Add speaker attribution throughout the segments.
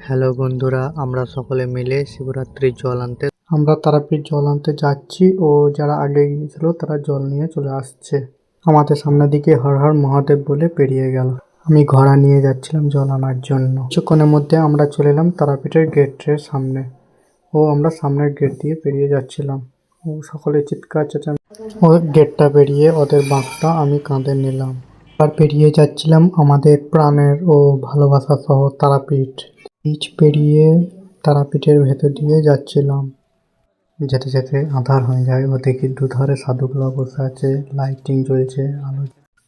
Speaker 1: Hello বন্ধুরা, আমরা সকলে মিলে শিবরাত্রির জল আনতে তারাপীঠ জল আনতে যাচ্ছি ও যারা আগে গিয়েছিল তারা জল নিয়ে চলে আসছে। আমাদের সামনের দিকে হর হর মহাদেব বলে পেরিয়ে গেল। আমি ঘোড়া নিয়ে যাচ্ছিলাম জল আনার জন্য। কিছুক্ষণের মধ্যে আমরা চলে এলাম তারাপীঠের গেটের সামনে ও আমরা সামনের গেট দিয়ে পেরিয়ে যাচ্ছিলাম ও সকলে চিৎকার চেঁচামেচি। ও গেটটা পেরিয়ে ওদের বাঁকটা আমি কাঁধে নিলাম আর পেরিয়ে যাচ্ছিলাম আমাদের প্রাণের ও ভালোবাসা শহর তারাপীঠ। ব্রিজ পেরিয়ে তারাপীঠের ভেতর দিয়ে যাচ্ছিলাম। যেতে যেতে আঁধার হয়ে যায় ও দেখি দুধারে সাধুগুলো বসে আছে, লাইটিং জ্বলছে, আলো।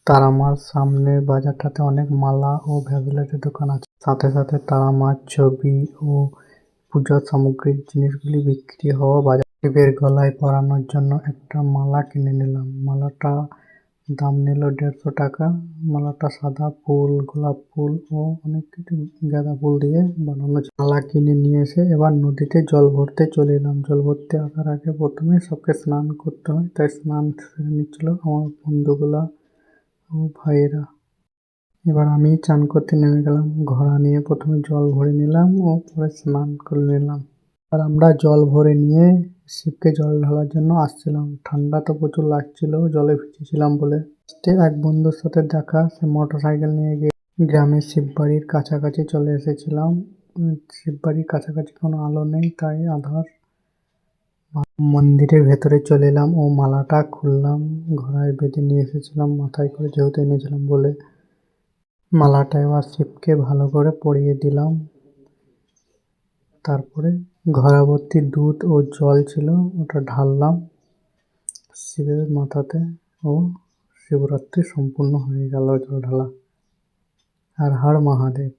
Speaker 1: তারা মার সামনের বাজারটাতে অনেক মালা ও ভেবেলেটের দোকান আছে। সাথে সাথে তারা মার ছবি ও পূজার সামগ্রিক জিনিসগুলি বিক্রি হওয়া বাজার। শিবের গলায় পরানোর জন্য একটা মালা কিনে নিলাম। মালাটা দাম নিল 150 টাকা। মালাটা সাদা ফুল, গোলাপ ফুল ও অনেক কিছু গাঁদা ফুল দিয়ে বানানো। মালা কিনে নিয়ে এসে এবার নদীতে জল ভরতে চলে এলাম। জল ভরতে আসার আগে প্রথমে সবকে স্নান করতে হয়, তাই স্নান সেরে নিচ্ছিল আমার বন্ধুগুলা ও ভাইয়েরা। এবার আমি চান করতে নেমে গেলাম। ঘোড়া নিয়ে প্রথমে জল ভরে নিলাম ও পরে স্নান করে নিলাম। আর আমরা জল ভরে নিয়ে শিবকে জল ঢালার জন্য আসছিলাম। ঠান্ডা তো প্রচুর লাগছিল, জলে ভিজেছিলাম বলে। এক বন্ধুর সাথে দেখা, সে মোটর সাইকেল নিয়ে গিয়ে গ্রামের শিববাড়ির কাছাকাছি চলে এসেছিলাম। শিববাড়ির কাছাকাছি কোনো আলো নেই, তাই আধার। মন্দিরের ভেতরে চলে এলাম ও মালাটা খুললাম। ঘোড়ায় বেঁধে নিয়ে এসেছিলাম মাথায় করে, যেহেতু এনেছিলাম বলে। মালাটা এবার শিবকে ভালো করে পরিয়ে দিলাম। তারপরে ঘড়া ভর্তি দুধ ও জল ছিল, ওটা ঢাললাম শিবের মাথাতে ও শিবরাত্রি সম্পূর্ণ হয়ে গেল জল ঢালা। হর হর মহাদেব।